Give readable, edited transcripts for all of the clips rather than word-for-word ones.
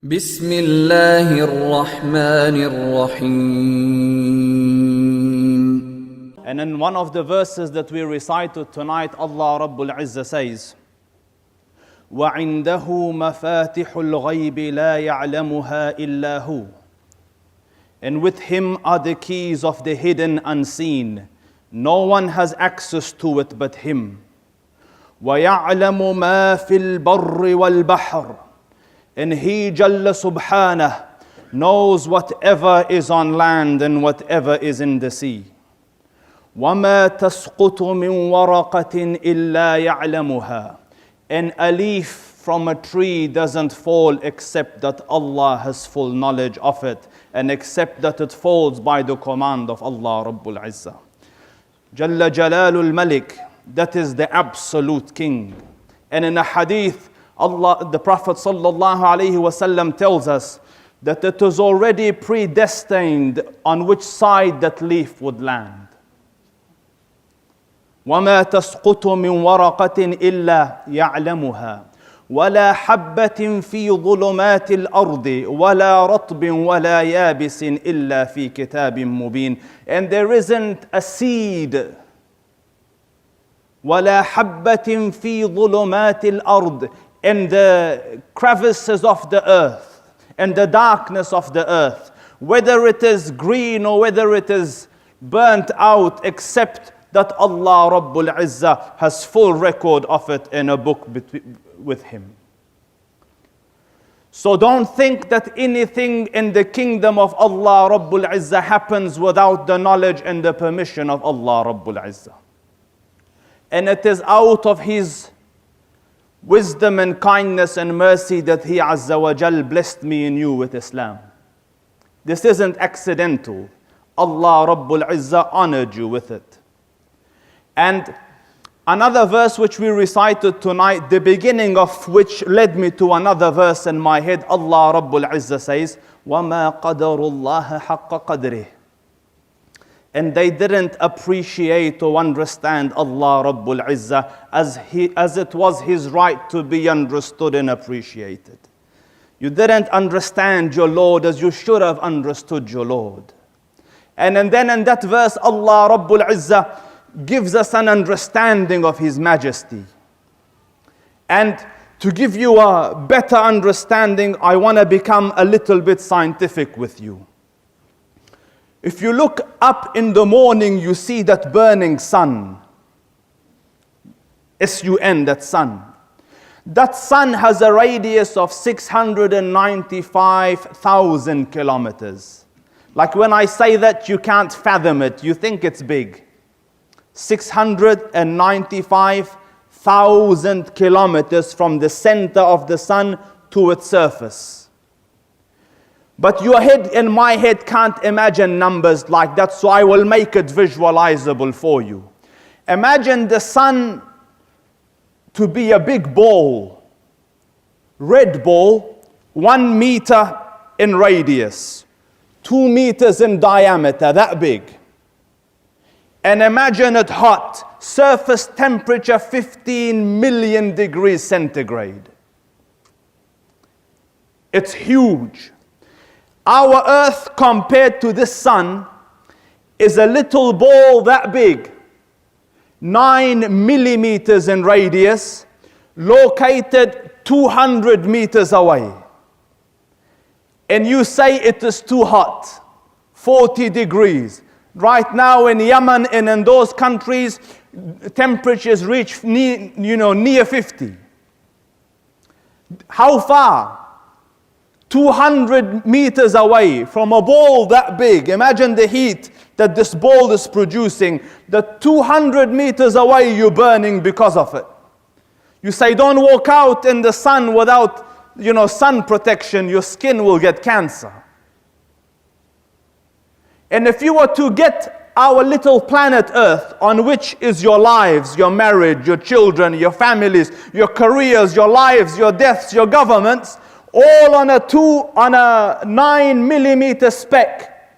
بسم الله الرحمن الرحيم. And in one of the verses that we recited tonight, Allah Rabbul Izzah says, وَعِنْدَهُ مَفَاتِحُ الْغَيْبِ لَا يَعْلَمُهَا إِلَّا هُ. And with Him are the keys of the hidden unseen. No one has access to it but Him. وَيَعْلَمُ مَا فِي الْبَرِّ وَالْبَحْرِ. And He, Jalla Subhanah, knows whatever is on land and whatever is in the sea. وَمَا تَسْقُطُ مِنْ وَرَقَةٍ إِلَّا يَعْلَمُهَا. And a leaf from a tree doesn't fall except that Allah has full knowledge of it, and except that it falls by the command of Allah Rabbul Izzah. Jalla Jalalul Malik, that is the absolute King. And in a hadith, the Prophet ﷺ tells us that it is already predestined on which side that leaf would land. وَمَا تَسْقُطُ مِنْ وَرَقَةٍ إِلَّا يَعْلَمُهَا وَلَا حَبَّةٍ فِي ظُلُمَاتِ الْأَرْضِ وَلَا رَطْبٍ وَلَا يَابِسٍ إِلَّا فِي كِتَابٍ مُبِينٍ. And there isn't a seed, وَلَا حَبَّةٍ فِي ظُلُمَاتِ الْأَرْضِ, in the crevices of the earth, and the darkness of the earth, whether it is green or whether it is burnt out, except that Allah Rabbul Izzah has full record of it in a book with Him. So don't think that anything in the kingdom of Allah Rabbul Izzah happens without the knowledge and the permission of Allah Rabbul Izzah. And it is out of His wisdom and kindness and mercy that He Azawajal blessed me and you with Islam. This isn't accidental. Allah Rabbul Izzah honored you with it. And another verse which we recited tonight, the beginning of which led me to another verse in my head, Allah Rabbul Izzah says, وَمَا قَدَرُ اللَّهَ حَقَّ قَدْرِهِ. And they didn't appreciate or understand Allah Rabbul Izzah as it was His right to be understood and appreciated. You didn't understand your Lord as you should have understood your Lord. And then in that verse, Allah Rabbul Izzah gives us an understanding of His majesty. And to give you a better understanding, I want to become a little bit scientific with you. If you look up in the morning, you see that burning sun. S-U-N, that sun. That sun has a radius of 695,000 kilometers. Like when I say that, you can't fathom it. You think it's big. 695,000 kilometers from the center of the sun to its surface. But your head and my head can't imagine numbers like that, so I will make it visualizable for you. Imagine the sun to be a big ball, red ball, 1 meter in radius, 2 meters in diameter, that big. And imagine it hot, surface temperature 15 million degrees centigrade. It's huge. Our earth compared to this sun is a little ball that big, 9 millimeters in radius, located 200 meters away. And you say it is too hot, 40 degrees. Right now in Yemen and in those countries, temperatures reach near 50. How far? 200 meters away from a ball that big. Imagine the heat that this ball is producing. That 200 meters away you're burning because of it. You say don't walk out in the sun without sun protection. Your skin will get cancer. And if you were to get our little planet Earth, on which is your lives, your marriage, your children, your families, your careers, your lives, your deaths, your governments, all on a 9 millimeter speck,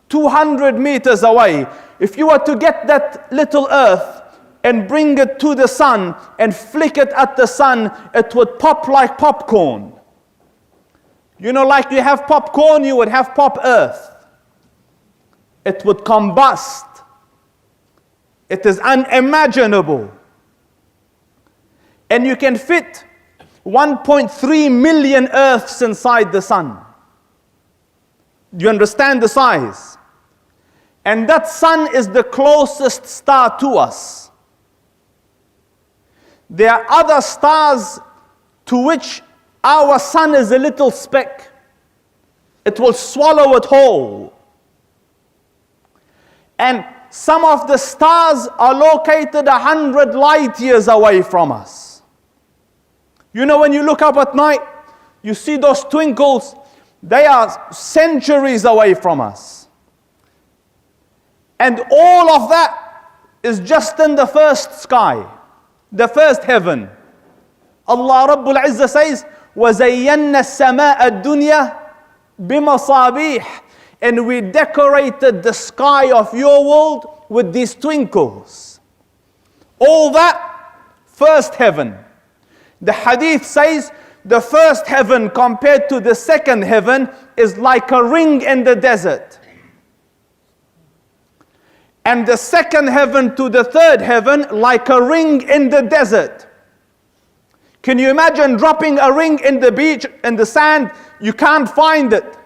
200 meters away. If you were to get that little earth and bring it to the sun and flick it at the sun, it would pop like popcorn. You know, like you have popcorn, you would have pop earth. It would combust. It is unimaginable. And you can fit 1.3 million earths inside the sun. Do you understand the size? And that sun is the closest star to us. There are other stars to which our sun is a little speck. It will swallow it whole. And some of the stars are located 100 light years away from us. You know, when you look up at night, you see those twinkles, they are centuries away from us. And all of that is just in the first sky, the first heaven. Allah Rabbul Izzah says, وَزَيَّنَّا السَّمَاءَ الدُّنْيَا بِمَصَابِيحٍ. And we decorated the sky of your world with these twinkles. All that, first heaven. The hadith says, the first heaven compared to the second heaven is like a ring in the desert. And the second heaven to the third heaven like a ring in the desert. Can you imagine dropping a ring in the beach, in the sand? You can't find it.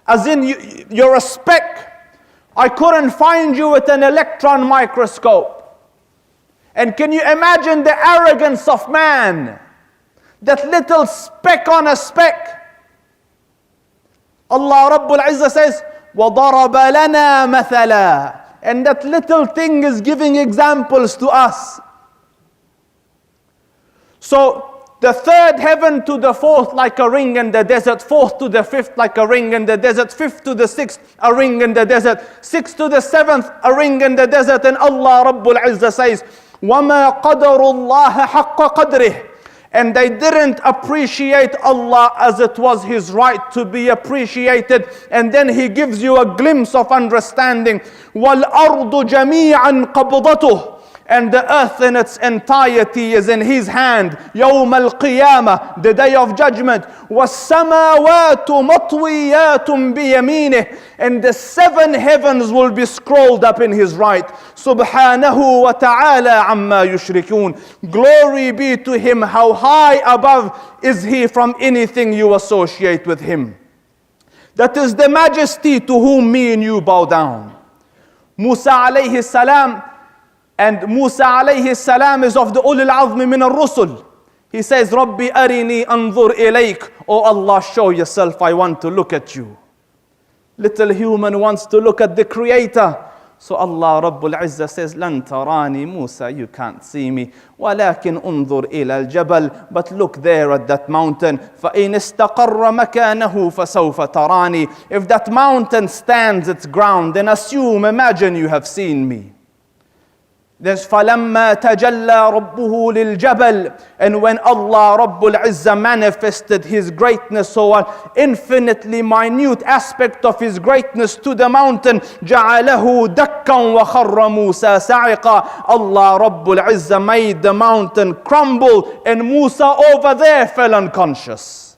As in, you're a speck. I couldn't find you with an electron microscope. And can you imagine the arrogance of man? That little speck on a speck. Allah Rabbul Izzah says, وَضَرَبَ لَنَا مَثَلًا. And that little thing is giving examples to us. So, the third heaven to the fourth like a ring in the desert, fourth to the fifth like a ring in the desert, fifth to the sixth a ring in the desert, sixth to the seventh a ring in the desert. And Allah Rabbul Izzah says, وَمَا قَدَرُ اللَّهَ حَقَّ قَدْرِهِ. And they didn't appreciate Allah as it was His right to be appreciated. And then He gives you a glimpse of understanding. وَالْأَرْضُ جَمِيعًا قَبْضَتُهُ. And the earth in its entirety is in His hand. يَوْمَ الْقِيَامَةِ, the day of judgment. وَالسَّمَاوَاتُ مَطْوِيَّاتٌ بِيَمِينِهِ. And the seven heavens will be scrolled up in His right. Subhanahu wa ta'ala amma yushrikun. Glory be to Him. How high above is He from anything you associate with Him. That is the majesty to whom me and you bow down. Musa alayhi salam. And Musa alayhi salam is of the ulul azmi min al-rusul. He says, Rabbi arini anzur ilayk. Oh Allah, show yourself, I want to look at you. Little human wants to look at the Creator. So Allah Rabbul Izzah says, Lan tarani, Musa, you can't see me. Walakin unzur ila al-jabal. But look there at that mountain. فَإِنِ اسْتَقَرَّ مَكَانَهُ فَسَوْفَ تَرَانِي. If that mountain stands its ground, then imagine you have seen me. There's فَلَمَّا تَجَلَّى رَبُّهُ لِلْجَبَلِ. And when Allah Rabbul Izzah manifested His greatness, so an infinitely minute aspect of His greatness to the mountain, جَعَلَهُ دَكًّا وَخَرَّ مُوسَى سَعِقًا. Allah Rabbul Izzah made the mountain crumble, and Musa over there fell unconscious.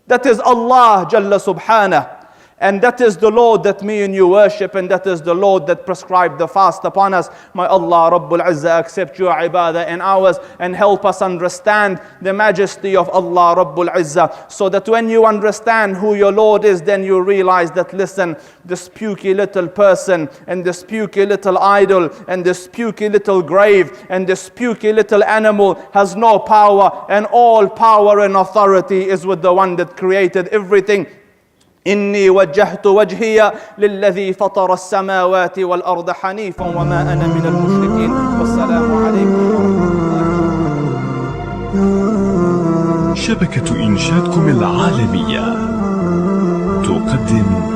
That is Allah Jalla Subhanah. And that is the Lord that me and you worship, and that is the Lord that prescribed the fast upon us. May Allah Rabbul Izzah accept your ibadah and ours, and help us understand the majesty of Allah Rabbul Izzah, so that when you understand who your Lord is, then you realize that, listen, this spooky little person, and this spooky little idol, and this spooky little grave, and this spooky little animal has no power, and all power and authority is with the one that created everything. إني وجهت وجهي للذي فطر السماوات والأرض حنيفا وما أنا من المشركين والسلام عليكم ورحمة الله. شبكة إنشادكم العالمية تقدم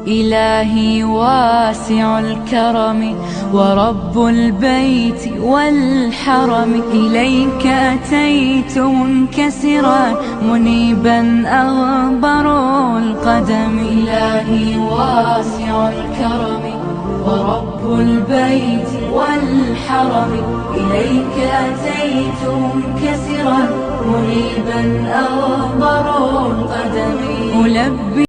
إلهي واسع الكرم ورب البيت والحرم، إليك أتيت منكسرا منيبا أغبر القدم. إلهي واسع الكرم ورب البيت والحرم، إليك أتيت منكسرا منيبا أغبر القدم. ألبي